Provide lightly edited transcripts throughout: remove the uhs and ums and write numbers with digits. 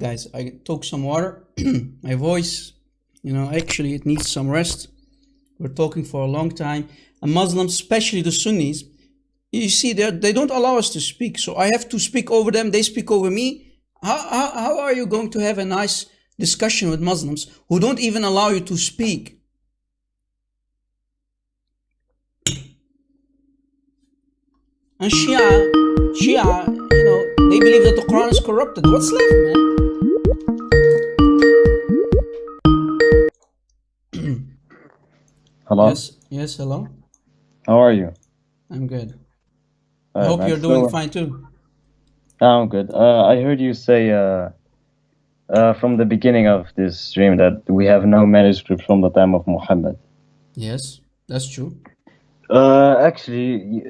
Guys, I took some water. My voice, actually it needs some rest. We're talking for a long time. And Muslims, especially the Sunnis, you see, they don't allow us to speak. So I have to speak over them. They speak over me. How are you going to have a nice discussion with Muslims who don't even allow you to speak? And Shia, they believe that the Quran is corrupted. What's left, man? Hello? Yes, hello. How are you? I'm good. I hope you're doing fine too. I'm good. I heard you say from the beginning of this stream that we have no manuscript from the time of Muhammad. Yes, that's true. Actually,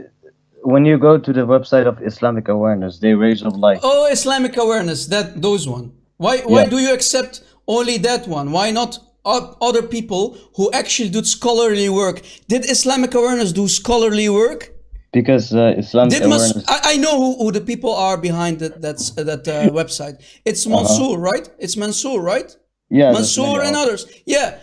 when you go to the website of Islamic Awareness, they raise up like... Oh, Islamic Awareness, those one. Why do you accept only that one? Why not other people who actually do scholarly work? Did Islamic Awareness do scholarly work? Because Islamic Awareness... I know who the people are behind that website. It's Mansour, right? It's Mansour, right? Yeah. Mansour and others. Yeah.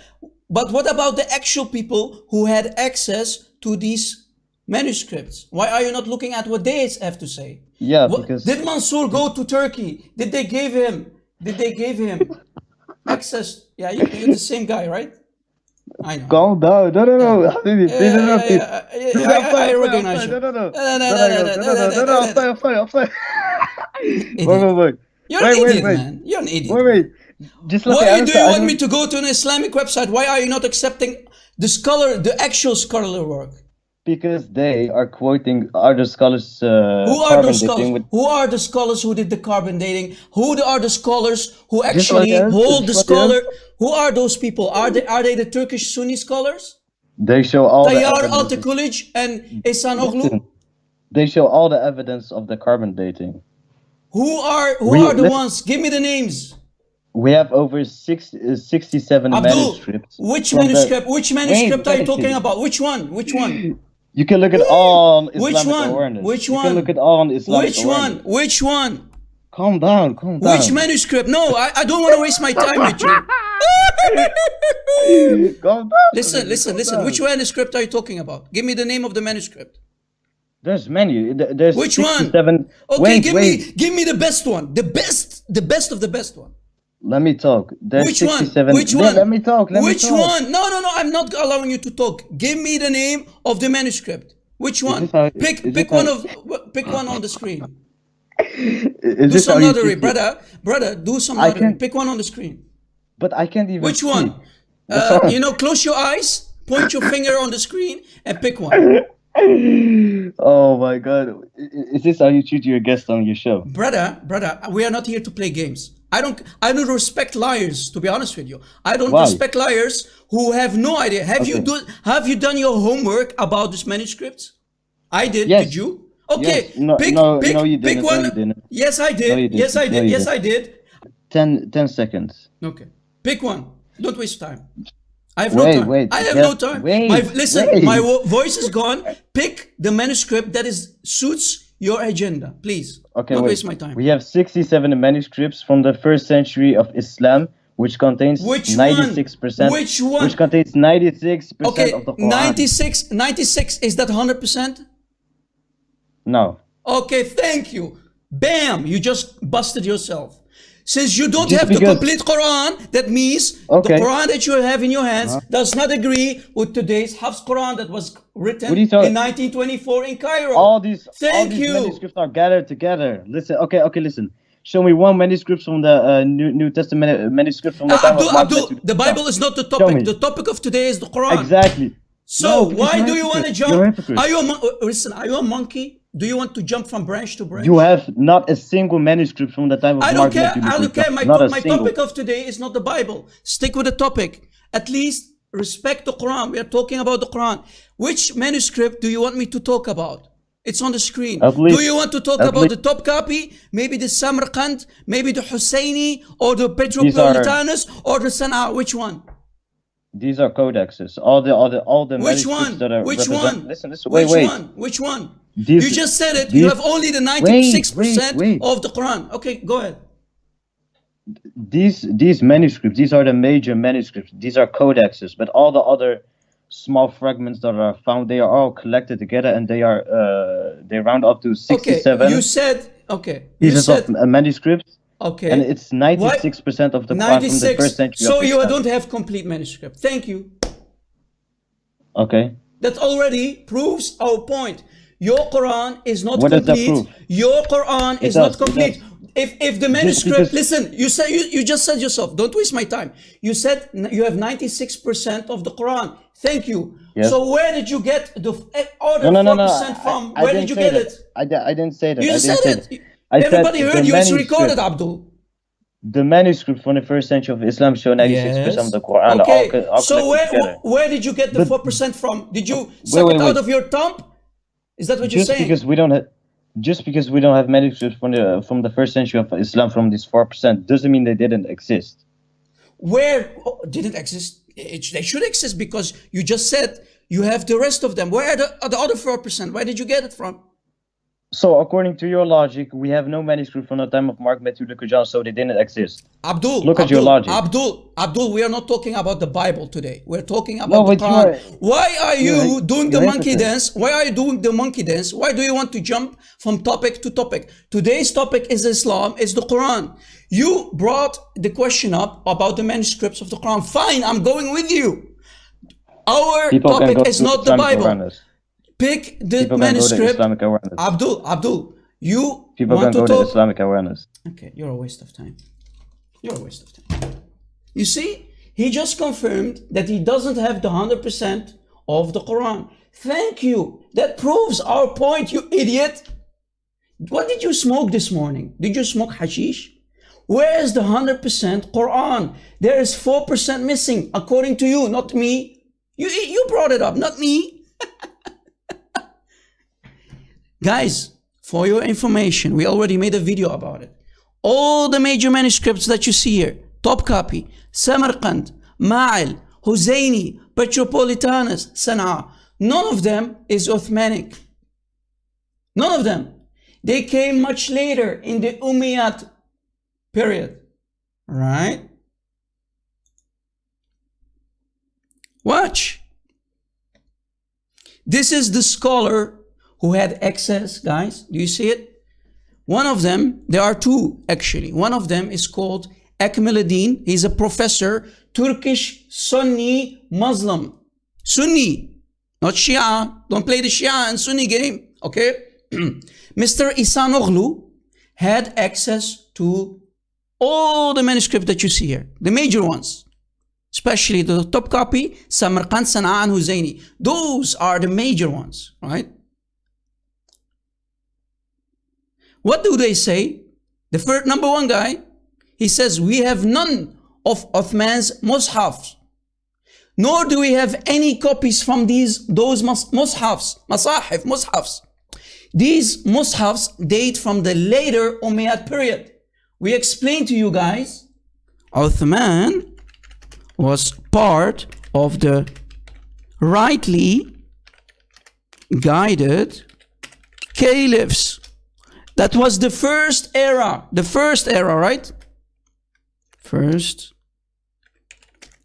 But what about the actual people who had access to these manuscripts? Why are you not looking at what they have to say? Yeah, because... Did Mansour go to Turkey? Did they give him access? Yeah, you're the same guy, right? I know. Calm down. No. Please interrupt me. I recognize you. No. Wait. You're an idiot, man. You're an idiot. Wait. Just look Why do you want me to go to an Islamic website? Why are you not accepting the actual scholarly work? Because they are quoting other scholars. Who are those scholars? Who are the scholars who did the carbon dating? Who are the scholars who actually hold the scholar? Who are those people? Are they the Turkish Sunni scholars? They show all Tayyar Altıkılıç and Ehsan Oglu? They show all the evidence of the carbon dating. Who are the ones? Give me the names. We have over 67 manuscripts. Which manuscript? Which manuscript are you talking about? Which one? You can look at all on Islamic Awareness. Which one? You can look at all on Islamic Awareness. Which one? Calm down. Which manuscript? No, I don't want to waste my time with you. Calm down. Listen. Which manuscript are you talking about? Give me the name of the manuscript. There's many. There's which 67. One? Okay, give me the best one. The best of the best one. Let me talk. There's which 67. One? Which one? Let me talk. Which one? No. I'm not allowing you to talk. Give me the name of the manuscript. Which one? Pick one on the screen. Do some lottery, brother. Do some lottery. Pick one on the screen. But I can't even. Which one? Close your eyes, point your finger on the screen, and pick one. Oh my God! Is this how you treat your guests on your show? Brother, we are not here to play games. I don't respect liars, to be honest with you. I don't respect liars who have no idea. Have you done your homework about this manuscript? I did. Yes. Did you? Okay. Yes. Pick one. No, you didn't. Yes, I did. No, yes, I did. Yes, I did. 10 seconds. Okay. Pick one. Don't waste time. I have no time. I have no time. My voice is gone. Pick the manuscript that suits your agenda, please. Okay, don't waste my time. We have 67 manuscripts from the 1st century of Islam, which contains 96%. Which one? Which contains 96% of the Quran. 96. Is that 100%? No. Okay, thank you. Bam! You just busted yourself. Since you don't have the complete Quran, that means the Quran that you have in your hands does not agree with today's Hafs Quran that was written in 1924 in Cairo. All these manuscripts are gathered together. Listen, listen. Show me one manuscript from the New Testament manuscript from the time of Abdul, the Bible is not the topic. The topic of today is the Quran. Exactly. So why do you want to jump? Are you a monkey? Do you want to jump from branch to branch? You have not a single manuscript from the time of I don't care. My topic of today is not the Bible. Stick with the topic. At least respect the Quran. We are talking about the Quran. Which manuscript do you want me to talk about? It's on the screen. Do you want to talk about the top copy? Maybe the Samarkand, maybe the Husseini, or the Petropolitanus, or the Sana'a? Which one? These are codexes. All the manuscripts that are Which one? Listen. Wait. Which one? You just said it. You have only the 96% of the Quran. Okay, go ahead. these manuscripts, these are the major manuscripts. These are codexes, but all the other small fragments that are found, they are all collected together, and they round up to Okay, 67 you pieces of said, manuscripts, and okay. it's Why? 96% of the Quran from the first 96. century of So you Islam. don't have complete manuscript. Thank you. Okay, That already proves our point. Your Quran is not what does that complete. prove? Your Quran It is not does. It complete. does. If the Just manuscript, because listen, you just said yourself, don't waste my time. You said you have 96% of the Quran. Thank you. yes. So where did you get the No, other no, no, no. 4% from? I Where did didn't you say get that. it? I didn't say that. You I just said didn't say that. it. I said Everybody heard the you. It's recorded, manuscript. Abdul. The manuscript from the first century of Islam show 96% of Yes. the Quran, Okay. all So collected together. where did you get the But 4% from? Did you wait, suck wait, it out wait. of your thumb? Is that what you're Just because saying? we don't have, just because we don't have manuscripts from the first century of Islam from these 4% doesn't mean they didn't exist. Where did it exist? They should exist because you just said you have the rest of them. Where are the other 4%? Where did you get it from? So according to your logic, we have no manuscript from the time of Mark, Matthew, Luke, and John, so they didn't exist. Look at your logic. Abdul, we are not talking about the Bible today. We're talking No, about the but you Quran. are Why are you doing the you're monkey hypocrite. dance? Why are you doing the monkey dance? Why do you want to jump from topic to topic? Today's topic is Islam, is the Quran. You brought the question up about the manuscripts of the Quran. Fine, I'm going with you. Our People can go topic is to not the Islamic Bible. awareness. Pick the People can go to manuscript. Islamic awareness. Abdul, you People want can to go to talk? Islamic awareness. Okay, you're a waste of time. You're a waste of time. You see, he just confirmed that he doesn't have the 100% of the Quran. Thank you. That proves our point, you idiot. What did you smoke this morning? Did you smoke hashish? Where is the 100% Quran? There is 4% missing, according to you, not me. You brought it up, not me. Guys, for your information, we already made a video about it. All the major manuscripts that you see here, top copy, Samarkand, Ma'il, Husseini, Petropolitanus, Sana'a, none of them is Uthmanic. None of them. They came much later in the Umayyad period. Right? Watch. This is the scholar who had access, guys. Do you see it? One of them, there are two actually. One of them is called Akmaluddin. He's a professor, Turkish Sunni Muslim. Sunni, not Shia. Don't play the Shia and Sunni game, okay? Mr. Isanoglu had access to all the manuscripts that you see here, the major ones, especially the top copy, Samarkand, Sana'a, and Husseini. Those are the major ones, right? What do they say? The first number one guy, he says, we have none of Uthman's mushafs, nor do we have any copies from those mushafs, mushafs. These mushafs date from the later Umayyad period. We explained to you guys, Uthman was part of the rightly guided caliphs. That was the first era, right? First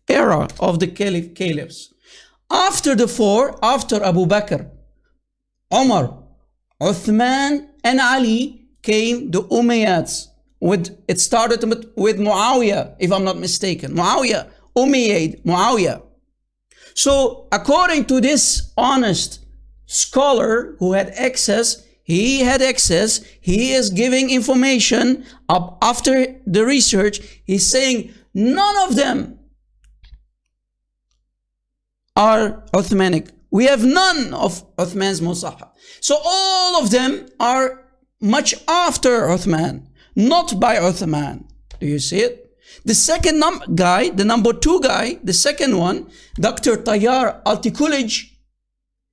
era of the caliphs. After the four, after Abu Bakr, Umar, Uthman, and Ali came the Umayyads. It started with Muawiyah, if I'm not mistaken. Muawiyah, Umayyad, Muawiyah. So according to this honest scholar who had access, he is giving information up after the research. He's saying none of them are Uthmanic. We have none of Uthman's Musahaf. So all of them are much after Uthman, not by Uthman. Do you see it? The second guy, the number two guy, the second one, Dr. Tayyar Altikулij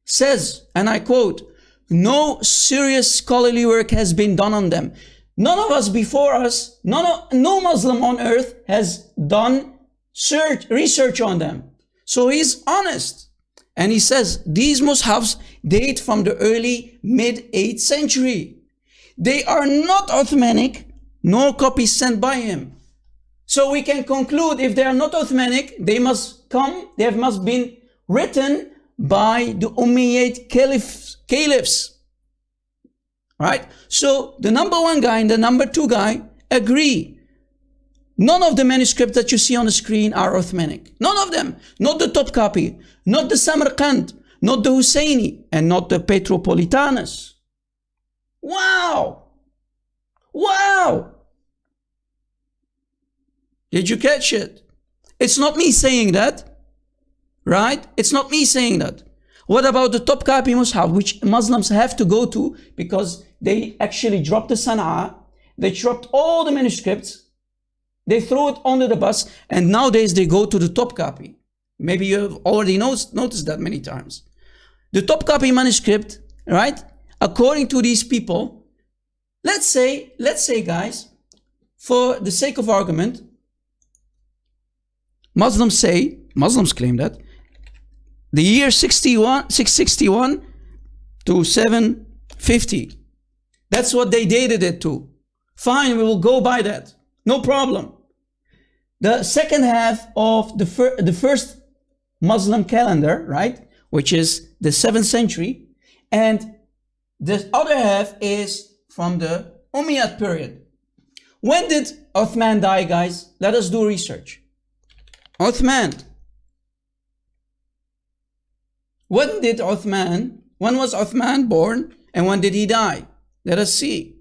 says, and I quote, no serious scholarly work has been done on them. None of us before us, no Muslim on earth has done research on them. So he's honest. And he says, these mushafs date from the early mid-8th century. They are not Uthmanic, no copies sent by him. So we can conclude if they are not Uthmanic, they must been written by the Umayyad caliphs. Right? So the number one guy and the number two guy agree. None of the manuscripts that you see on the screen are Uthmanic. None of them. Not the top copy, not the Samarkand, not the Husseini, and not the Petropolitanus. Wow! Wow! Did you catch it? It's not me saying that, right? It's not me saying that. What about the top copy Mus'haf, which Muslims have to go to because they actually dropped the Sana'a, they dropped all the manuscripts, they throw it under the bus, and nowadays they go to the top copy. Maybe you have already noticed that many times. The top copy manuscript, right? According to these people, let's say guys, for the sake of argument, Muslims claim that the year 661 to 750. That's what they dated it to. Fine, we will go by that. No problem. The second half of the first Muslim calendar, right, which is the 7th century, and the other half is from the Umayyad period. When did Uthman die, guys? Let us do research. Uthman. When was Uthman born and when did he die? Let us see.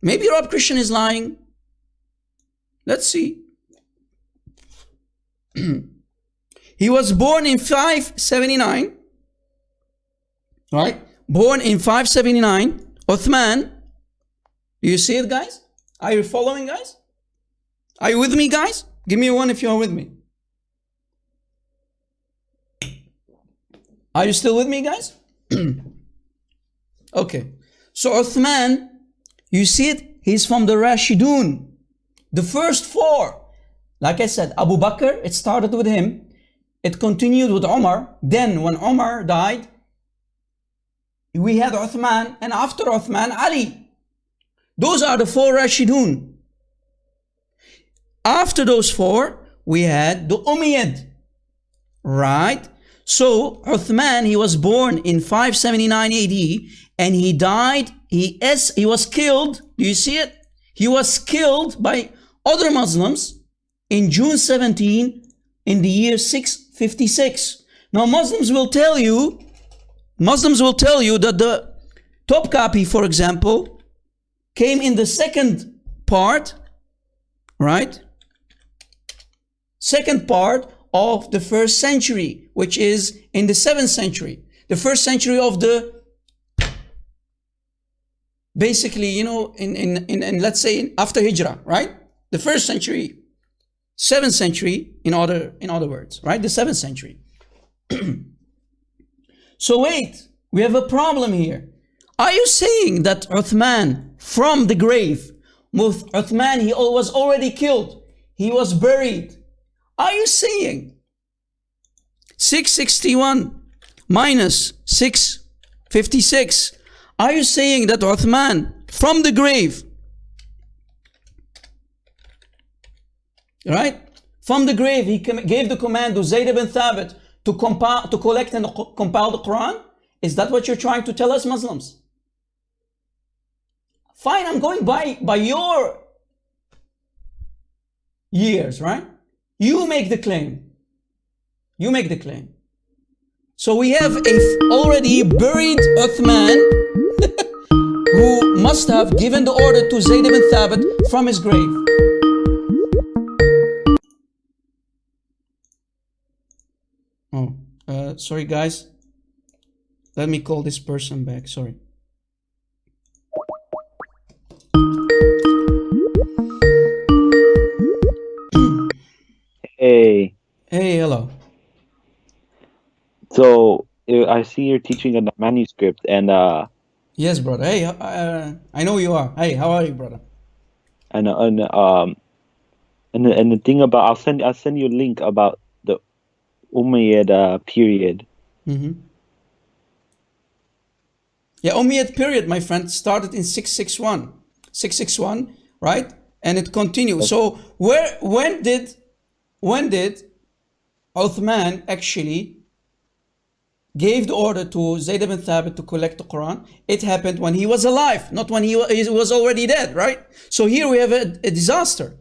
Maybe Rob Christian is lying. Let's see. He was born in 579. Right? Born in 579. Uthman. Do you see it, guys? Are you following, guys? Are you with me, guys? Give me one if you are with me. Are you still with me, guys? Okay. So Uthman, you see it? He's from the Rashidun. The first four. Like I said, Abu Bakr, it started with him. It continued with Umar. Then when Umar died, we had Uthman. And after Uthman, Ali. Those are the four Rashidun. After those four, we had the Umayyad. Right? So Uthman, he was born in 579 AD and he died, he was killed, do you see it? He was killed by other Muslims in June 17 in the year 656. Now Muslims will tell you that the top copy, for example, came in the second part, right? Second part of the first century, which is in the 7th century. The first century of the, basically, you know, in let's say after Hijrah, right? The first century, 7th century, in other words, right? The 7th century. So wait, we have a problem here. Are you saying that Uthman from the grave, Uthman, he was already killed, he was buried? Are you saying 661 minus 656? Are you saying that Uthman from the grave, right? From the grave, he gave the command to Zayd ibn Thabit to collect and compile the Quran? Is that what you're trying to tell us, Muslims? Fine, I'm going by your years, right? You make the claim. You make the claim. So we have a already buried Uthman who must have given the order to Zayd ibn Thabit from his grave. Oh, sorry guys. Let me call this person back, sorry. Hey. Hey, hello. So I see you're teaching a manuscript, and Yes, brother. Hey, I know you are. Hey, how are you, brother? and the thing about I'll send you a link about the Umayyad period. Mm-hmm. Yeah, Umayyad period, my friend, started in 661. 661, right? and it continues. So when did Uthman actually gave the order to Zayd ibn Thabit to collect the Quran? It happened when he was alive, not when he was already dead, right? So here we have a disaster,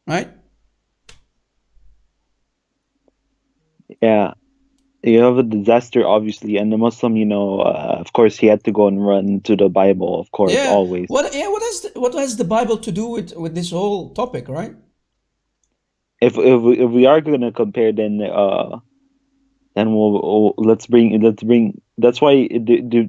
right? Yeah. You have a disaster, obviously, and the Muslim, of course, he had to go and run to the Bible, of course, Yeah. always. What has the Bible to do with this whole topic, right? If we are going to compare, then let's bring. That's why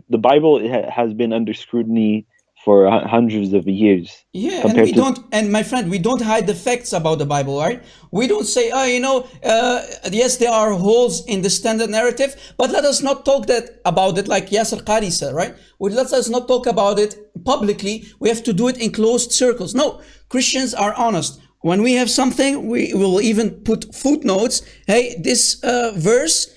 the Bible has been under scrutiny for hundreds of years. Yeah, and compared to my friend, we don't hide the facts about the Bible, right? We don't say, yes, there are holes in the standard narrative, but let us not talk about it like Yasser Qari said, right? Let us not talk about it publicly. We have to do it in closed circles. No, Christians are honest. When we have something, we will even put footnotes. Hey, this verse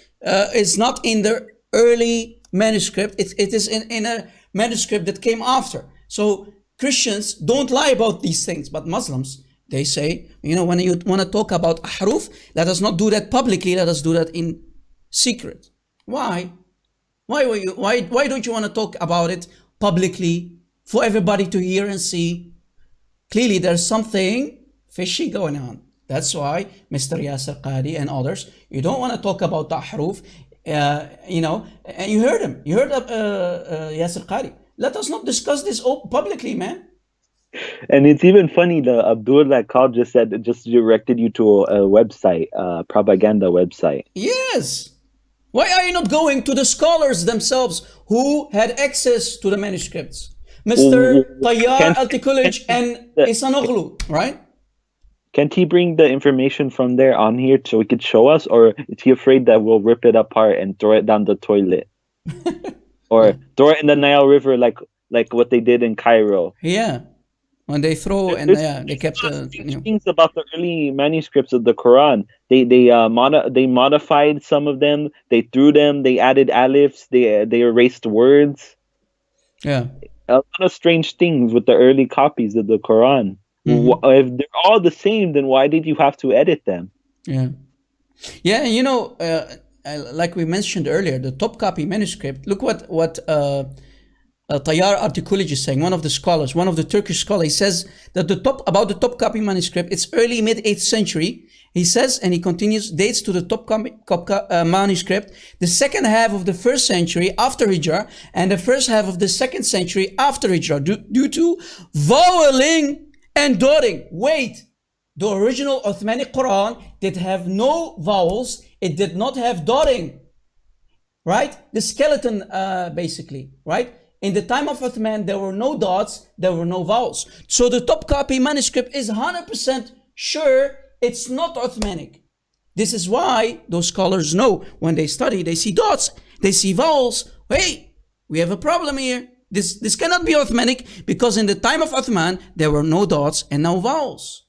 is not in the early manuscript. It is in a manuscript that came after. So Christians don't lie about these things, but Muslims, they say, when you want to talk about ahruf, let us not do that publicly. Let us do that in secret. Why? Why don't you want to talk about it publicly for everybody to hear and see? Clearly, there's something fishy going on. That's why Mr. Yasser Qadi and others, you don't want to talk about the ahruf, and you heard him. You heard Yasser Qadi. Let us not discuss this publicly, man. And it's even funny that Abdul that called just directed you to a website, propaganda website. Yes. Why are you not going to the scholars themselves who had access to the manuscripts? Mr. Tayyar Al-Tikulij and Isanoglu, right? Can't he bring the information from there on here so he could show us, or is he afraid that we'll rip it apart and throw it down the toilet? Or throw it in the Nile River like what they did in Cairo. Yeah, when they throw they kept things about the early manuscripts of the Quran. They modified some of them. They threw them. They added alifs. They erased words. Yeah, a lot of strange things with the early copies of the Quran. If they're all the same, then why did you have to edit them? Yeah, like we mentioned earlier, the top copy manuscript. Look what Tayyar Artikulij is saying. One of the scholars, one of the Turkish scholars, he says that the top copy manuscript, it's early mid 8th century. He says, and he continues, dates to the top manuscript, the second half of the 1st century after Hijrah, and the first half of the 2nd century after Hijrah, due to voweling and dotting. Wait, the original Uthmanic Quran did have no vowels. It did not have dotting, right? The skeleton, basically, right? In the time of Uthman, there were no dots, there were no vowels. So the top copy manuscript is 100% sure it's not Uthmanic. This is why those scholars know when they study, they see dots, they see vowels. Hey, we have a problem here. This cannot be Uthmanic because in the time of Uthman, there were no dots and no vowels.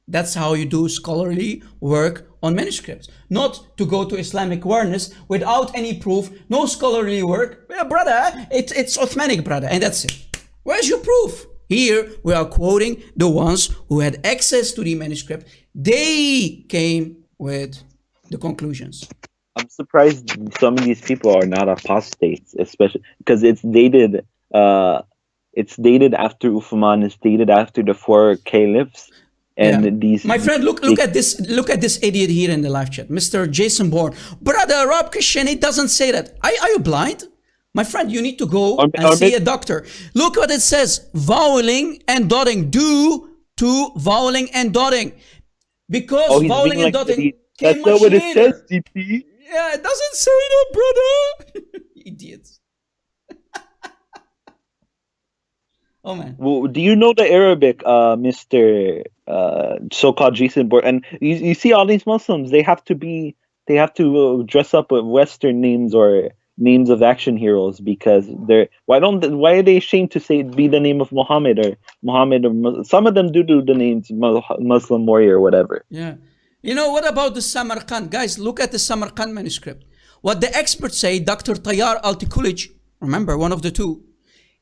That's how you do scholarly work on manuscripts. Not to go to Islamic awareness without any proof, no scholarly work. Well, brother, it's Uthmanic, brother, and that's it. Where's your proof? Here we are quoting the ones who had access to the manuscript. They came with the conclusions. I'm surprised some of these people are not apostates, especially because it's dated. It's dated after Uthman. It's dated after the 4 caliphs. And these, my friend, look at this idiot here in the live chat, Mr. Jason Bourne. Brother, Rob Christian, it doesn't say that. Are you blind? My friend, you need to go and see a doctor. Look what it says: voweling and dotting, due to voweling and dotting, because voweling and dotting came much later. That's not what it says, CP. Yeah, it doesn't say that, brother. Idiots. Oh man. Well, do you know the Arabic, Mr. So-called Jason Bourne? And you see all these Muslims, they have to dress up with Western names or names of action heroes because why are they ashamed to be the name of Muhammad or some of them do the names Muslim warrior or whatever. Yeah. What about the Samarkand? Guys, look at the Samarkand manuscript. What the experts say, Dr. Tayyar Al-Tikulij, remember, one of the two,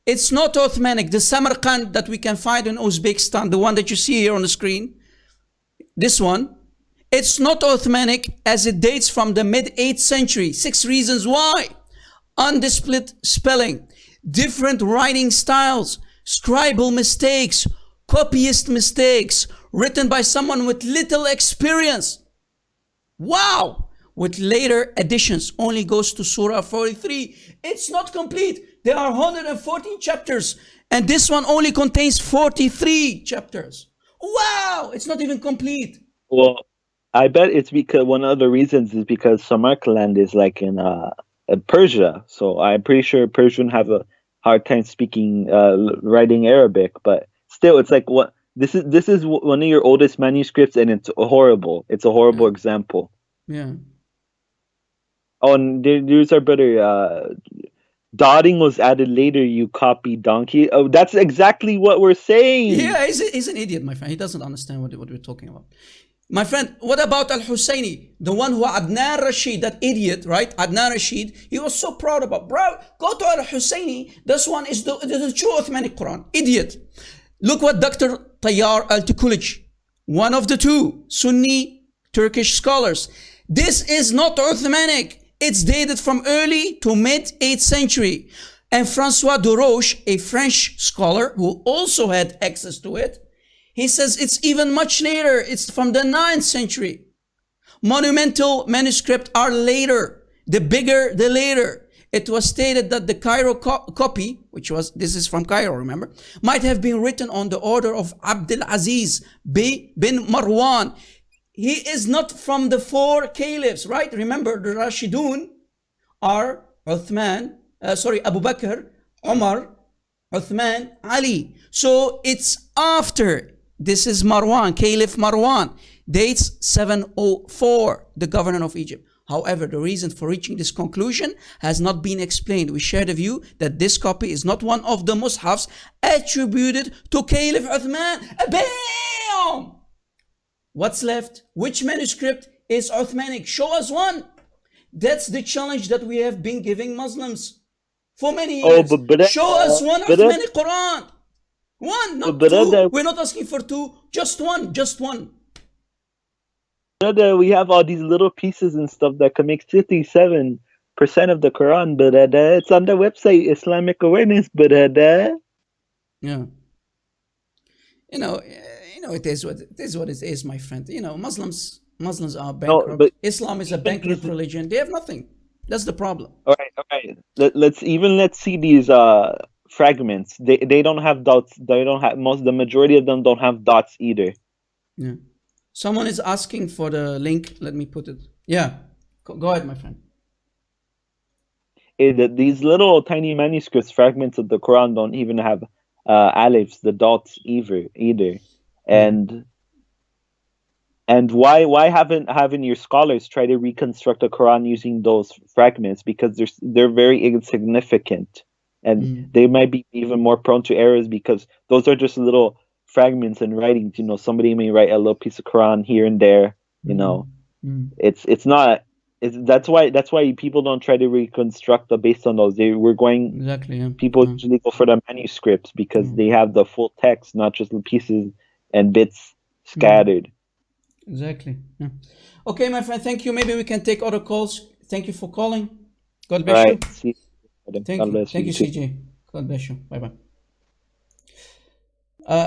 It's not Ottomanic. The Samarkand that we can find in Uzbekistan, the one that you see here on the screen, this one, it's not Ottomanic as it dates from the mid-8th century. 6 reasons why. Undisciplined spelling, different writing styles, scribal mistakes, copyist mistakes, written by someone with little experience. Wow! With later additions, only goes to Surah 43. It's not complete. There are 114 chapters, and this one only contains 43 chapters. Wow! It's not even complete. Well, I bet it's because one of the reasons is because Samarkand is like in Persia, so I'm pretty sure Persian have a hard time speaking, writing Arabic. But still, it's like what this is one of your oldest manuscripts, and it's horrible. It's a horrible example. Yeah. Oh, and there's our brother. Dotting was added later. You copy donkey. Oh, that's exactly what we're saying. Yeah, he's an idiot, my friend. He doesn't understand what we're talking about. My friend, what about Al-Husseini? The one who Adnan Rashid, that idiot, right? Adnan Rashid, he was so proud about. Bro, go to Al-Husseini. This one is the true Ottomanic Quran. Idiot. Look what Dr. Tayyar Al-Tukulich, one of the 2 Sunni Turkish scholars. This is not Ottomanic. It's dated from early to mid-8th century. And Francois de Roche, a French scholar who also had access to it, he says it's even much later. It's from the 9th century. Monumental manuscripts are later. The bigger, the later. It was stated that the Cairo copy, this is from Cairo, remember, might have been written on the order of Abdul Aziz bin Marwan. He is not from the 4 caliphs, right? Remember, the Rashidun are Abu Bakr, Umar, Uthman, Ali. So it's after. This is Marwan, Caliph Marwan, dates 704, the governor of Egypt. However, the reason for reaching this conclusion has not been explained. We share the view that this copy is not one of the mushafs attributed to Caliph Uthman. Bam! What's left? Which manuscript is Ottomanic? Show us one. That's the challenge that we have been giving Muslims for many years. Show us one Ottomanic Quran. One, not 2. We're not asking for 2. Just one. Just one. We have all these little pieces and stuff that can make 57% of the Quran. It's on the website, Islamic Awareness. Yeah. It is what it is, my friend. Muslims are bankrupt. No, Islam is a bankrupt religion. They have nothing. That's the problem. All right. Let's see these fragments. They don't have dots. The majority of them don't have dots either. Yeah. Someone is asking for the link. Let me put it. Yeah. Go ahead, my friend. These little tiny manuscripts, fragments of the Quran, don't even have alifs, the dots either. And why haven't your scholars try to reconstruct the Quran using those fragments? Because they're very insignificant, and they might be even more prone to errors because those are just little fragments and writings. Somebody may write a little piece of Quran here and there. It's not. That's why people don't try to reconstruct based on those. We're going exactly. Yeah. People usually go for the manuscripts because they have the full text, not just the pieces and bits scattered. Exactly. Yeah. Okay, my friend. Thank you. Maybe we can take other calls. Thank you for calling. God bless you. See you. Thank you, CJ. God bless you. Bye bye.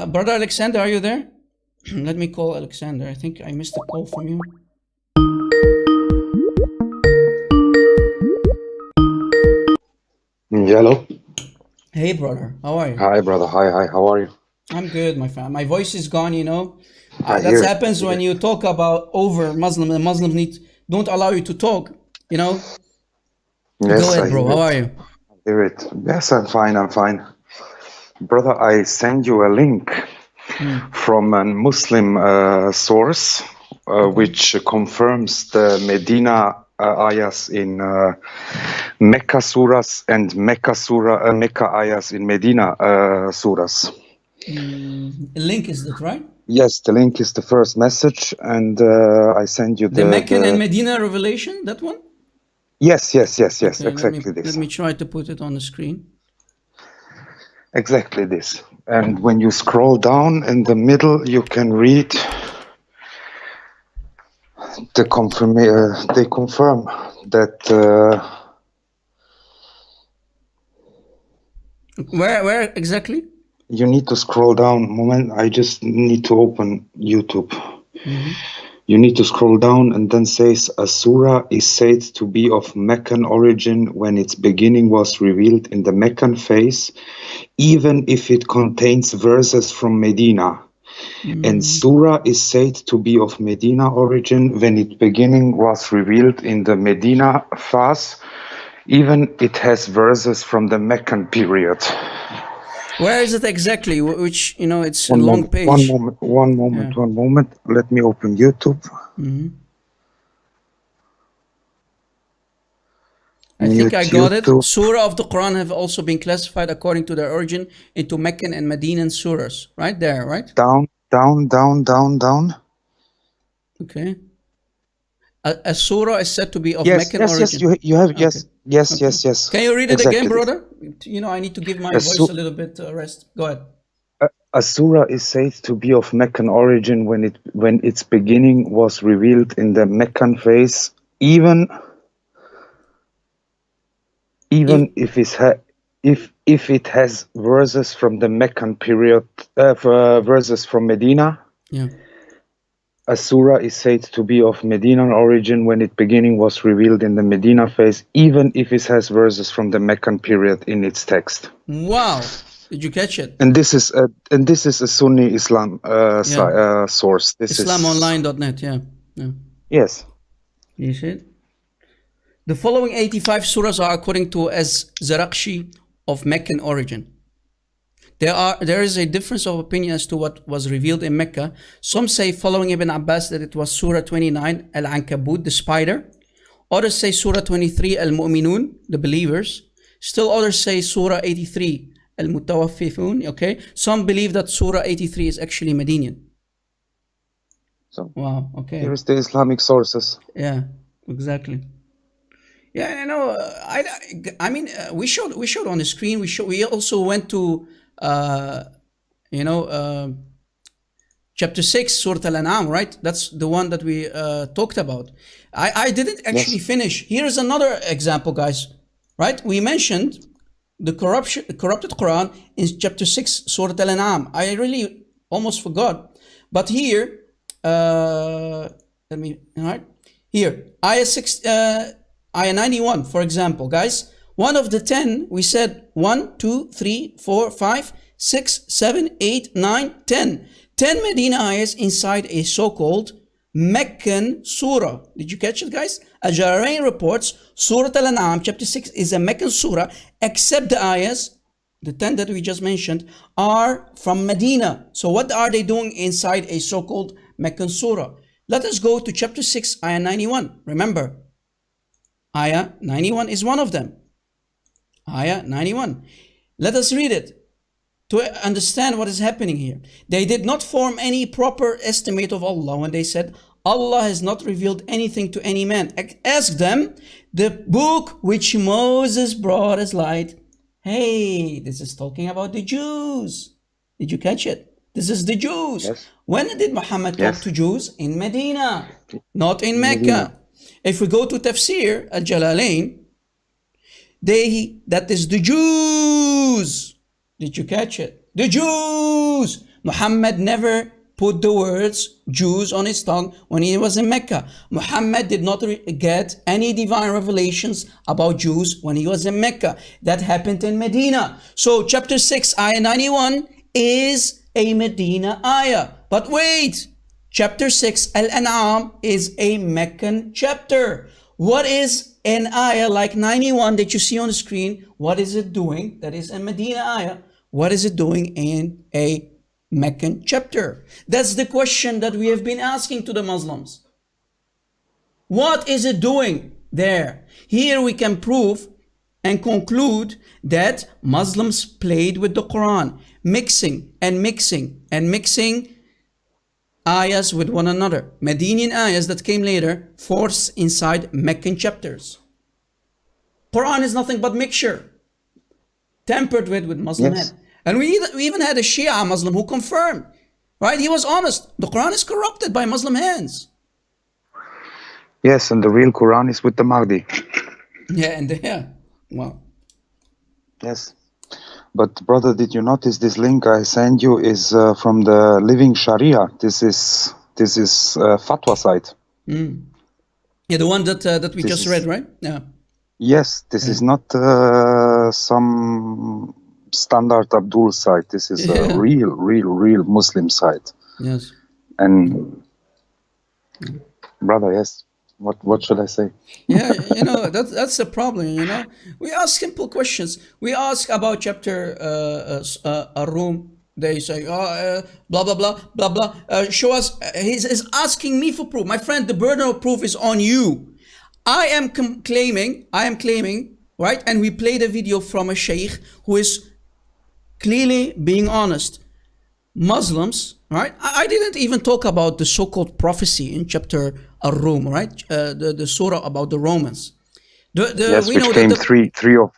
Brother Alexander, are you there? Let me call Alexander. I think I missed a call from you. Hello. Hey, brother. How are you? Hi, brother. Hi. How are you? I'm good, my friend. My voice is gone, I that hear happens when you talk about over Muslim. The Muslims don't allow you to talk, Yes, Go ahead, I bro. hear How it. are you? I hear it. Yes, I'm fine. Brother, I send you a link from a Muslim source which confirms the Medina ayahs in Mecca surahs and Mecca ayahs in Medina surahs. Link is that right? Yes, the link is the first message, and I send you The Meccan and Medina revelation, that one? Yes, Okay, exactly this. let me try to put it on the screen. exactly this. And when you scroll down in the middle, you can read they confirm that Where exactly? you need to scroll down. Moment, I just need to open YouTube. You need to scroll down and then says a surah is said to be of Meccan origin when its beginning was revealed in the Meccan phase, even if it contains verses from Medina. And surah is said to be of Medina origin when its beginning was revealed in the Medina phase, even it has verses from the Meccan period. Where is it exactly? Which, you know, it's a One long moment, page. one moment. Let me open YouTube. I think I got it. YouTube. Surah of the Quran have also been classified according to their origin into Meccan and Medinan surahs. Right there, right? Down. Okay. A surah is said to be of Yes, Meccan yes, origin. you have, Okay. yes. Can you read it Exactly again, this. brother? You know, I need to give my A, voice su- a little bit rest. Go ahead. a surah is said to be of Meccan origin when its beginning was revealed in the Meccan phase, even if it has verses from the Meccan period, verses from Medina. Yeah. A surah is said to be of Medinan origin when its beginning was revealed in the Medina phase, even if it has verses from the Meccan period in its text. Wow. Did you catch it? And this is a Sunni Islam source. This Islamonline.net, yeah. Yes. You see it? The following 85 surahs are according to as Zarakshi of Meccan origin. There is a difference of opinion as to what was revealed in Mecca. Some say, following Ibn Abbas, that it was Surah 29, Al-Ankabut, the spider. Others say Surah 23, Al-Mu'minun, the believers. Still others say Surah 83, Al-Mutawaffifun, okay? Some believe that Surah 83 is actually Medinian. So Wow, okay. here's the Islamic sources. Yeah, exactly. Yeah, you know, I mean, we showed on the screen. We also went to, chapter 6, Surah Al-An'am, right? That's the one that we talked about. I didn't actually finish. Here's another example, guys. Right? We mentioned the corrupted Quran in chapter 6, Surah Al-An'am. I really almost forgot. But here, here, ayah 91, for example, guys. One of the 10, we said 1, 2, 3, 4, 5, 6, 7, 8, 9, 10. 10 Medina ayahs inside a so-called Meccan surah. Did you catch it, guys? Al-Jalalain reports Surah Al-An'am, chapter 6, is a Meccan surah, except the ayahs, the 10 that we just mentioned, are from Medina. So what are they doing inside a so-called Meccan surah? Let us go to chapter 6, ayah 91. Remember, ayah 91 is one of them. Ayah 91. Let us read it to understand what is happening here. They did not form any proper estimate of Allah when they said, Allah has not revealed anything to any man. Ask them, the book which Moses brought as light. Hey, this is talking about the Jews. Did you catch it? This is the Jews. Yes. When did Muhammad talk to Jews? In Medina, not in Mecca. If we go to Tafsir, Al-Jalalain, that is the Jews. Did you catch it? The Jews! Muhammad never put the words Jews on his tongue when he was in Mecca. Muhammad did not get any divine revelations about Jews when he was in Mecca. That happened in Medina. So chapter 6, ayah 91 is a Medina ayah. But wait, chapter 6, Al-An'am is a Meccan chapter. What is an ayah like 91 that you see on the screen? What is it doing? That is a Medina ayah. What is it doing in a Meccan chapter? That's the question that we have been asking to the Muslims. What is it doing there? Here we can prove and conclude that Muslims played with the Quran, mixing ayahs with one another. Medinian ayahs that came later forced inside Meccan chapters. Quran is nothing but mixture, tempered with Muslim head. And we even had a Shia Muslim who confirmed, right? He was honest. The Quran is corrupted by Muslim hands. Yes, and the real Quran is with the Mahdi. Yeah, and yeah, well. Yes. But brother, did you notice this link I sent you is from the Living Sharia? This is fatwa site. Yeah, the one that we just read, right? Yeah. Yes, this is not some standard Abdul site. This is a real Muslim site. Yes. And brother, yes. What should I say? Yeah, that's the problem. We ask simple questions. We ask about chapter a room. They say, blah blah blah blah blah. Show us. He's asking me for proof. My friend, the burden of proof is on you. I am claiming, right? And we played a video from a sheikh who is clearly being honest. Muslims, right? I didn't even talk about the so-called prophecy in chapter Ar-Rum, right? The surah about the Romans. Yes, we which came three or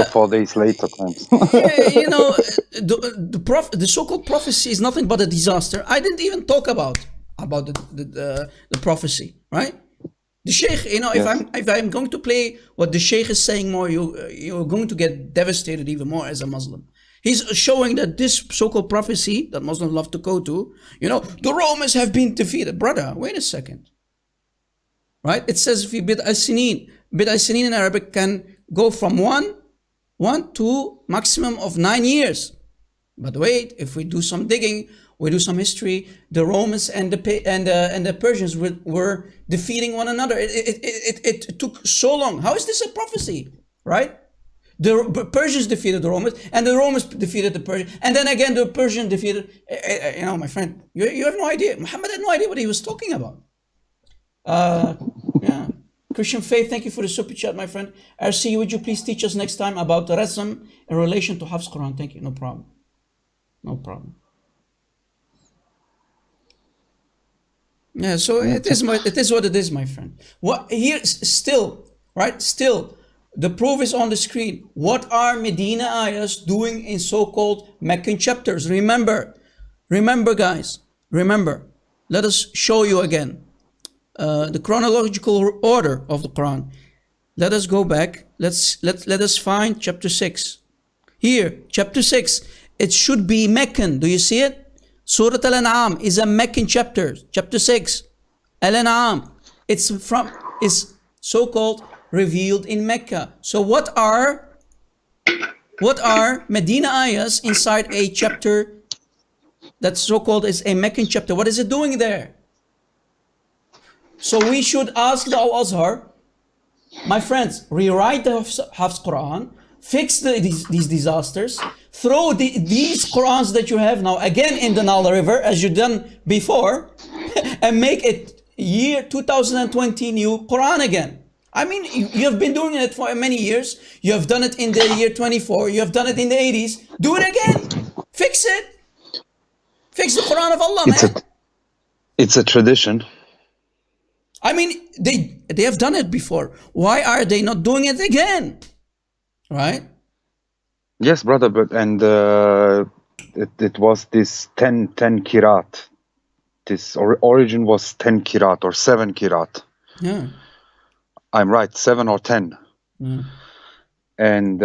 4 days later. Yeah, the so-called prophecy is nothing but a disaster. I didn't even talk about the prophecy, right? The sheikh, if I'm going to play what the sheikh is saying more, you're going to get devastated even more as a Muslim. He's showing that this so-called prophecy that Muslims love to go to, the Romans have been defeated. Brother, wait a second. Right? It says if you bid as-sinin in Arabic can go from one to maximum of 9 years. But wait, if we do some digging, we do some history, the Romans and the Persians were defeating one another. It took so long. How is this a prophecy? Right? The Persians defeated the Romans, and the Romans defeated the Persians, and then again the Persians defeated. My friend, you have no idea. Muhammad had no idea what he was talking about. Yeah. Christian Faith, thank you for the super chat, my friend. RC, would you please teach us next time about the rasm in relation to Hafs Quran? Thank you. No problem. No problem. Yeah. So it is what it is, my friend. What here still, right? Still. The proof is on the screen. What are Medina ayahs doing in so-called Meccan chapters? Remember guys, remember. Let us show you again the chronological order of the Quran. Let us go back. Let us find chapter 6. Here, chapter 6. It should be Meccan. Do you see it? Surah Al-An'am is a Meccan chapter. Chapter 6. Al-An'am. It's so-called revealed in Mecca. So what are Medina ayahs inside a chapter that's so-called is a Meccan chapter? What is it doing there? So we should ask the Al-Azhar, my friends, rewrite the Hafs Quran, fix these disasters, throw these Qurans that you have now again in the Nile River as you've done before, and make it year 2020 new Quran again. I mean, you have been doing it for many years. You have done it in the year 24. You have done it in the 80s. Do it again. Fix it. Fix the Quran of Allah, man. It's a tradition. I mean, they have done it before. Why are they not doing it again? Right? Yes, brother. It was this 10 kirat. This origin was 10 kirat or 7 kirat. Yeah. I'm right, 7 or 10. Mm. And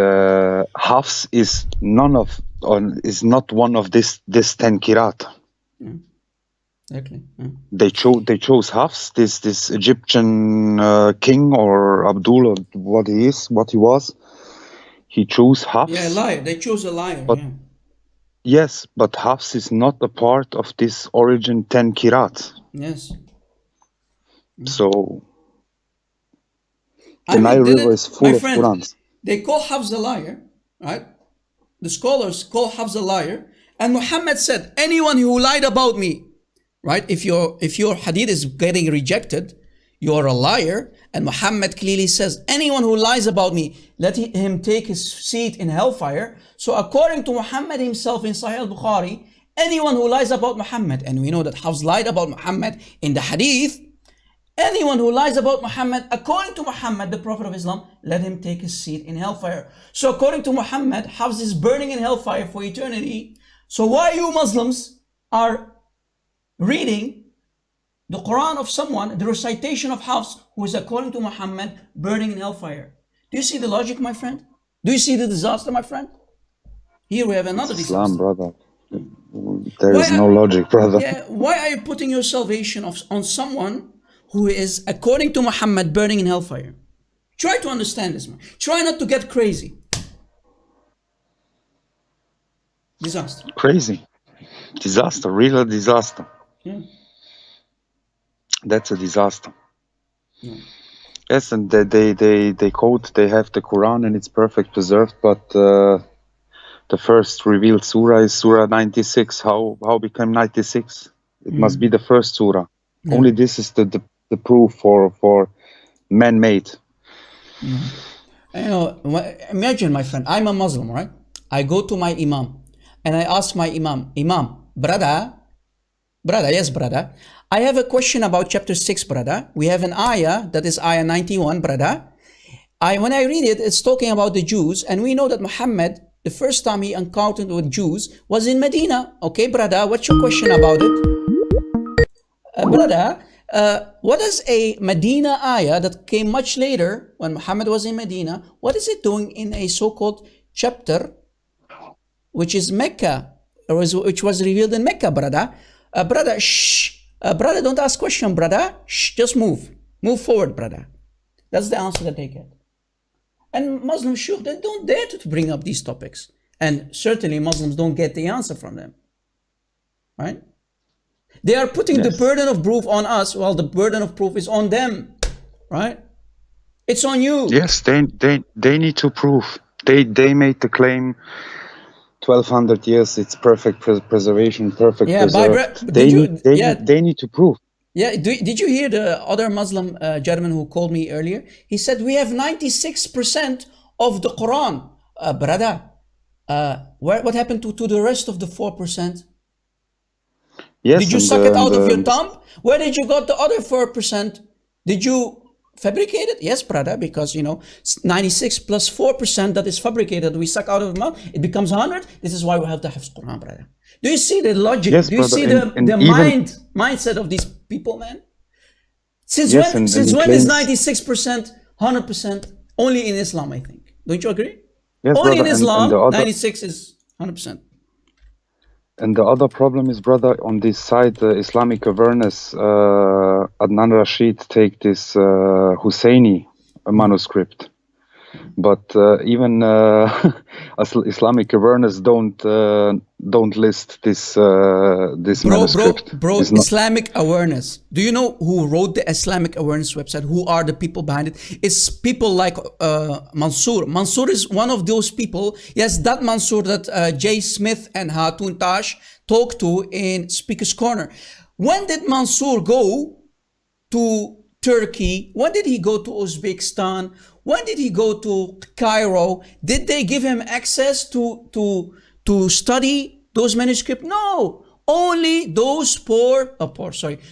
Hafs is not one of this 10 kirat. Yeah. Exactly. Yeah. They chose Hafs, this Egyptian king or Abdul or what he was. He chose Hafs. Yeah, a liar. They chose a liar. But, yeah. Yes, but Hafs is not a part of this origin 10 kirat. Yes. So the Nile River is full of Qurans. They call Hafs a liar, right? The scholars call Hafs a liar, and Muhammad said, anyone who lied about me, right? If your hadith is getting rejected, you're a liar. And Muhammad clearly says, anyone who lies about me, let him take his seat in hellfire. So according to Muhammad himself in Sahih al-Bukhari, anyone who lies about Muhammad, and we know that Hafs lied about Muhammad in the hadith, anyone who lies about Muhammad, according to Muhammad, the Prophet of Islam, let him take his seat in hellfire. So according to Muhammad, Hafs is burning in hellfire for eternity. So why you Muslims are reading the Quran of someone, the recitation of Hafs, who is according to Muhammad, burning in hellfire? Do you see the logic, my friend? Do you see the disaster, my friend? Here we have another disaster. Islam, brother. There is no logic, brother. Yeah, why are you putting your salvation on someone who is, according to Muhammad, burning in hellfire? Try to understand this, man. Try not to get crazy. Disaster. Crazy. Disaster, real disaster. Yeah. That's a disaster. Yeah. Yes, and they quote, they have the Quran and it's perfect preserved, but the first revealed surah is Surah 96. How became 96? It must be the first surah. Yeah. Only this is the proof for man-made. You know, imagine, my friend, I'm a Muslim, right? I go to my Imam and I ask my Imam, brother, yes, brother, I have a question about chapter 6, brother. We have an ayah, that is ayah 91, brother. When I read it, it's talking about the Jews, and we know that Muhammad, the first time he encountered with Jews was in Medina. Okay, brother, what's your question about it? Brother, what is a Medina ayah that came much later when Muhammad was in Medina? What is it doing in a so-called chapter, which is Mecca, which was revealed in Mecca, brother? Brother, shh. Brother, don't ask question, brother. Shh, just move. Move forward, brother. That's the answer that they get. And Muslim shuyukh, they don't dare to bring up these topics. And certainly Muslims don't get the answer from them. Right? They are putting the burden of proof on us while the burden of proof is on them. Right? It's on you. Yes, they need to prove. They made the claim 1200 years, it's perfect preservation, perfect preserved. They need to prove. Yeah, did you hear the other Muslim gentleman who called me earlier? He said, we have 96% of the Quran. Brother, what happened to the rest of the 4%? Yes, did you suck it out of your thumb? Where did you got the other 4%? Did you fabricate it? Yes, brother, because 96 plus 4% that is fabricated, we suck out of the mouth, it becomes 100. This is why we have the Hafs Quran, brother. Do you see the logic? Yes, do you brother, see the mindset of these people, man? Since when is 96%, 100% only in Islam, I think? Don't you agree? Yes, only brother, in Islam, and 96 is 100%. And the other problem is, brother, on this side, Islamic awareness, Adnan Rashid take this Husseini manuscript, but even Islamic awareness don't list this manuscript. Bro, Islamic awareness. Do you know who wrote the Islamic awareness website? Who are the people behind it? It's people like Mansour. Mansour is one of those people. Yes, that Mansour that Jay Smith and Hatun Tash talked to in Speaker's Corner. When did Mansour go to Turkey? When did he go to Uzbekistan? When did he go to Cairo? Did they give him access to study those manuscripts? No, only those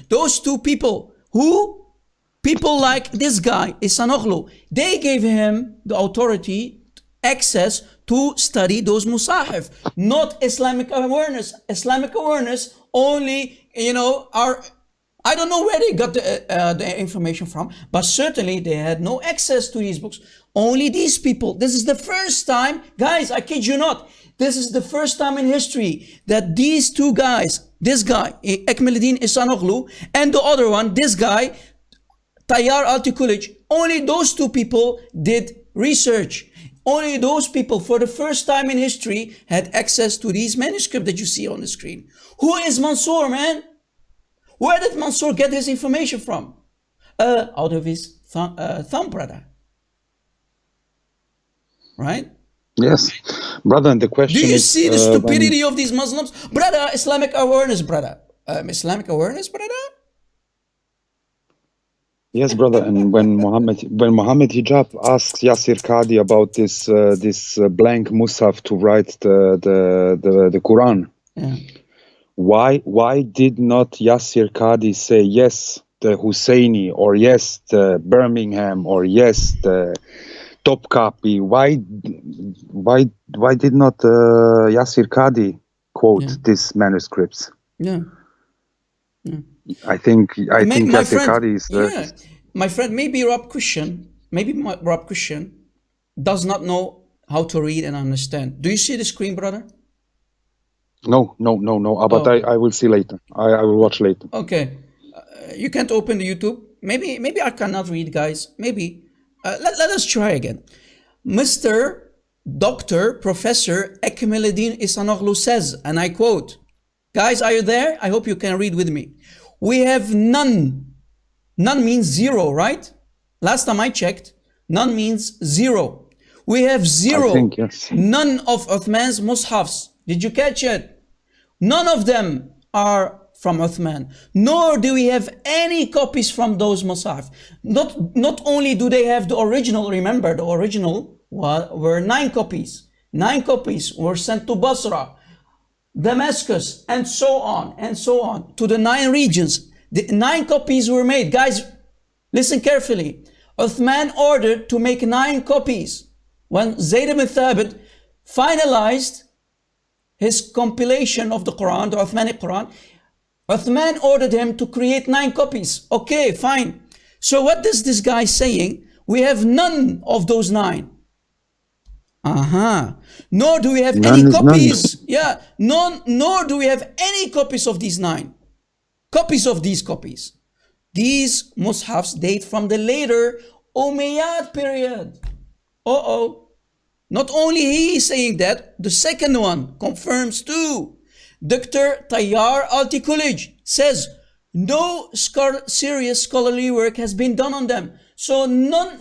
those two people people like this guy, Isanoglu, they gave him the authority, access to study those musahif, not Islamic awareness. Islamic awareness only, I don't know where they got the information from, but certainly they had no access to these books. Only these people. This is the first time, guys, I kid you not, this is the first time in history that these two guys, this guy, Ekmeluddin Ihsanoglu, and the other one, this guy, Tayyar Altıkılıç, only those two people did research. Only those people, for the first time in history, had access to these manuscripts that you see on the screen. Who is Mansour, man? Where did Mansour get his information from? Out of his thumb, brother. Right? Yes, brother, and the question is... Do you see the stupidity of these Muslims? Brother, Islamic awareness, brother. Islamic awareness, brother? Yes, brother, and when Muhammad Hijab asks Yasir Qadi about this blank mushaf to write the Quran, yeah. why did not Yasir Qadi say, yes, the Husseini, or yes, the Birmingham, or yes, the Topkapi. Why did not Yasir Qadi quote these manuscripts? Yeah. I think My Yasir friend, Qadi is yeah, my friend, maybe Rob Christian does not know how to read and understand. Do you see the screen, brother? no. But Oh. I will see later. I will watch later. Okay. You can't open the YouTube. Maybe I cannot read, guys. Maybe. Let us try again. Mr. Dr. Professor Ekmeleddin Isanoglu says, and I quote, guys, are you there? I hope you can read with me. We have none. None means zero, right? Last time I checked, none means zero. We have zero. I think, yes. None of Uthman's mushafs. Did you catch it? None of them are from Uthman, nor do we have any copies from those mushaf. Not only do they have the original, remember the original were 9 copies. 9 copies were sent to Basra, Damascus, and so on, to the 9 regions. The 9 copies were made. Guys, listen carefully. Uthman ordered to make 9 copies. When Zayd ibn Thabit finalized his compilation of the Quran, the Uthmanic Quran, Uthman ordered him to create 9 copies. Okay, fine. So what is this guy saying? We have none of those 9. Nor do we have any copies. Yeah, nor do we have any copies of these 9. Copies of these copies. These mushafs date from the later Umayyad period. Not only he is saying that, the second one confirms too. Dr. Tayyar Alti-Kulij says, no serious scholarly work has been done on them. So no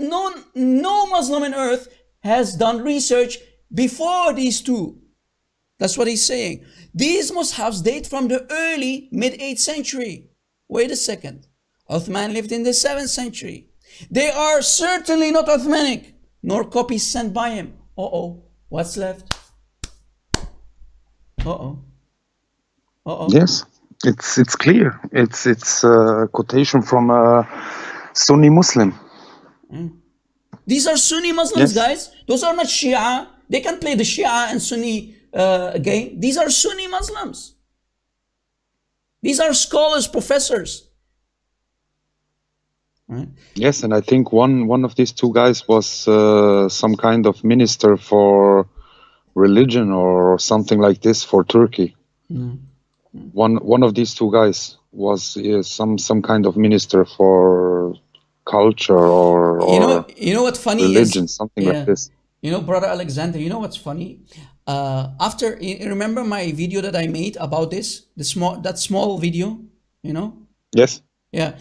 Muslim on earth has done research before these two. That's what he's saying. These mushafs date from the early mid-8th century. Wait a second. Uthman lived in the 7th century. They are certainly not Uthmanic, nor copies sent by him. What's left? Yes, it's clear. It's a quotation from a Sunni Muslim. These are Sunni Muslims, Yes. guys. Those are not Shia. They can play the Shia and Sunni game. These are Sunni Muslims. These are scholars, professors. Right? Yes, and I think one of these two guys was some kind of minister for religion or something like this for Turkey. One of these two guys was some kind of minister for culture or you know what funny religion, is? something like this. You know, brother Alexander, you know what's funny? After you remember my video that I made about this, that small video, you know? Yes. Yeah.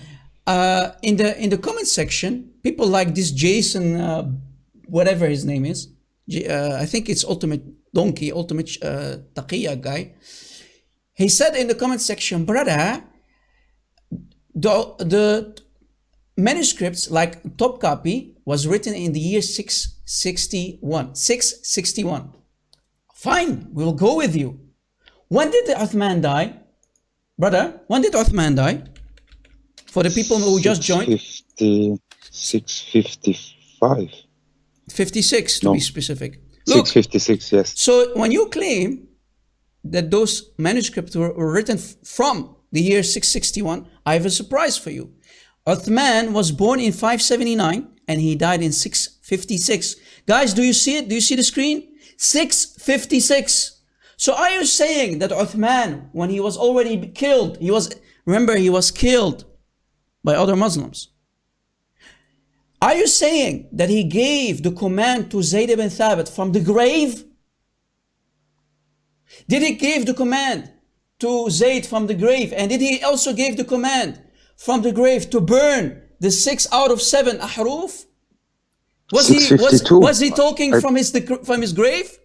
In the comment section, people like this Jason, whatever his name is, I think it's Ultimate Donkey, Ultimate Taqiyya guy. He said in the comment section, brother, the manuscripts like top copy was written in the year 661. 661. Fine, we'll go with you. When did Uthman die? Brother, when did Uthman die? For the people who just joined? 655. 56 to be specific. Look, 656, yes. so when you claim that those manuscripts were written from the year 661, I have a surprise for you. Uthman was born in 579 and he died in 656. Guys, do you see it? Do you see the screen? 656. So are you saying that Uthman, when he was already killed, he was killed by other Muslims? Are you saying that he gave the command to Zayd ibn Thabit from the grave? Did he give the command to Zayd from the grave? And did he also give the command from the grave to burn the 6 out of 7 ahruf? Was he talking from his grave?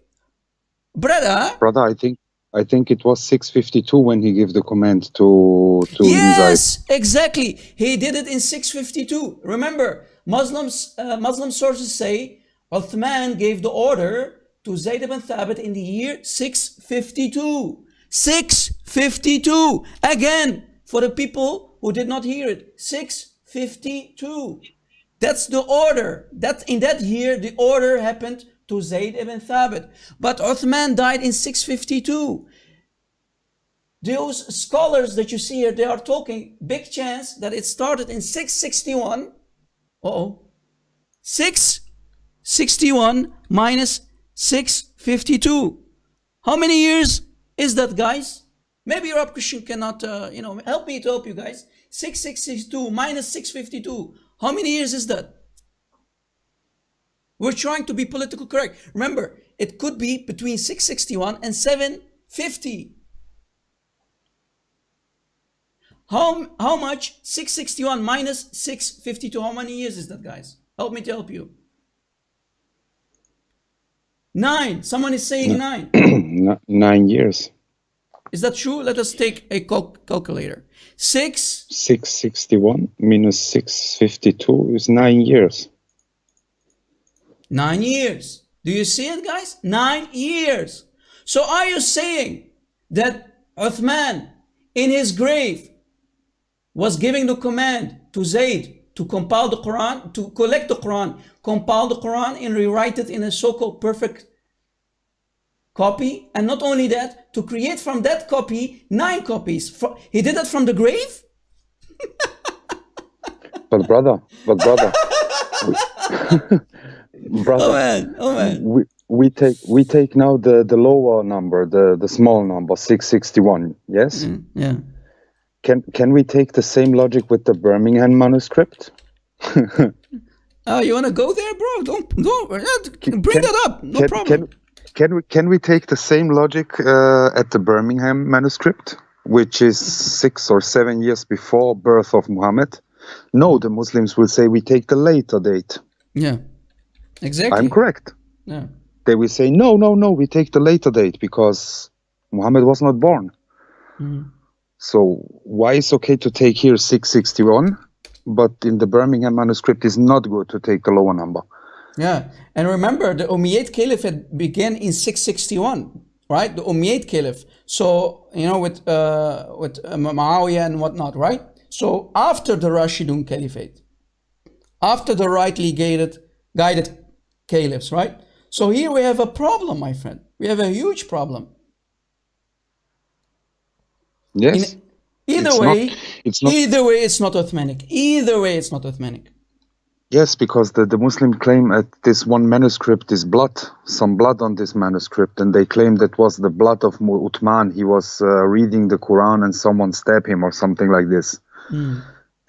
Brother, I think it was 652 when he gave the command to yes, Zayd. Exactly. He did it in 652. Remember, Muslim sources say Uthman gave the order to Zayd ibn Thabit in the year 652. 652. Again, for the people who did not hear it. 652. That's the order. That in that year, the order happened to Zayd ibn Thabit. But Uthman died in 652. Those scholars that you see here, they are talking, big chance that it started in 661. 661 minus 652. How many years is that, guys? Maybe your Christian cannot, help me to help you guys. 662 minus 652. How many years is that? We're trying to be politically correct. Remember, it could be between 661 and 750. How much? 661 minus 652. How many years is that, guys? Help me to help you. 9. Someone is saying 9. 9 years. Is that true? Let us take a calculator. 661 minus 652 is 9 years. 9 years. Do you see it, guys? 9 years. So are you saying that Uthman in his grave was giving the command to Zayd to compile the Quran, to collect the Quran, compile the Quran and rewrite it in a so-called perfect copy? And not only that, to create from that copy 9 copies. He did that from the grave? But brother, brother, Oh man. we take now the lower number, the small number, 661. Yes. Yeah. Can we take the same logic with the Birmingham manuscript? Oh, you want to go there, bro? Don't bring that up. No problem. Can we take the same logic at the Birmingham manuscript, which is 6 or 7 years before birth of Muhammad? No, the Muslims will say we take the later date. Yeah, exactly. I'm correct. Yeah. They will say no, we take the later date because Muhammad was not born. So why is okay to take here 661, but in the Birmingham manuscript is not good to take the lower number? Yeah, and remember the Umayyad Caliphate began in 661, right? The Umayyad Caliph. So with Muawiyah and whatnot, right? So after the Rashidun Caliphate, after the rightly guided caliphs, right? So here we have a problem, my friend. We have a huge problem. Yes. Either way, it's not Uthmanic. Either way, it's not Uthmanic. Yes, because the Muslim claim at this one manuscript is some blood on this manuscript, and they claim that was the blood of Uthman. He was reading the Quran and someone stabbed him or something like this.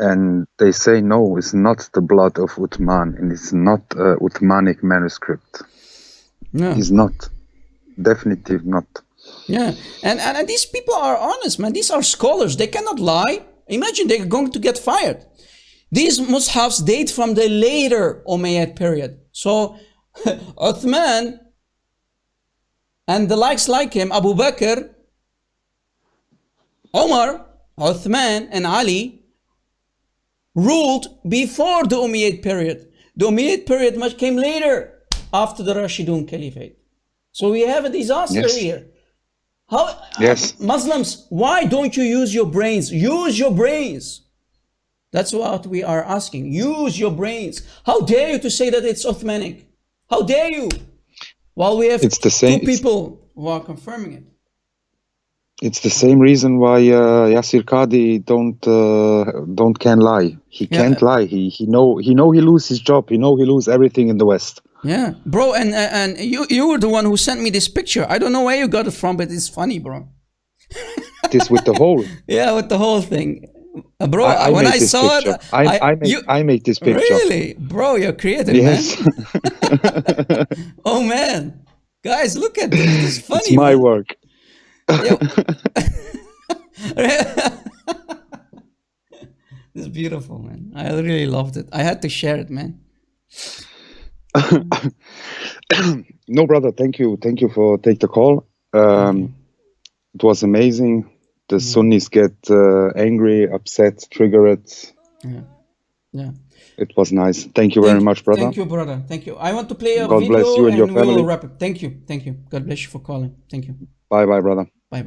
And they say, no, it's not the blood of Uthman, and it's not a Uthmanic manuscript. No. It's not. Definitely not. Yeah, and these people are honest, man. These are scholars. They cannot lie. Imagine they're going to get fired. These mushafs date from the later Umayyad period. So Uthman and the likes like him, Abu Bakr, Umar, Uthman and Ali ruled before the Umayyad period. The Umayyad period came later after the Rashidun Caliphate. So we have a disaster here. Muslims, why don't you use your brains? Use your brains. That's what we are asking. Use your brains. How dare you to say that it's Uthmanic? How dare you? While we have 2 people who are confirming it. It's the same reason why Yasir Qadi can lie. He can't lie. He lose his job. He lose everything in the West. Yeah, bro, and you were the one who sent me this picture. I don't know where you got it from, but it's funny, bro. This with the whole. Yeah, with the whole thing, bro. When I saw it, I made this picture. Really, bro, you're creative, yes. Man. Oh man, guys, look at this. It's funny. It's my work. It's beautiful, man. I really loved it. I had to share it, man. No, brother, thank you for take the call. It was amazing. The Sunnis get angry, upset, triggered. Yeah. It was nice. Thank you very much, brother. Thank you, brother. Thank you. I want to play a God video bless you and your family. We'll wrap it. Thank you. God bless you for calling. Thank you. Bye, brother. Bye.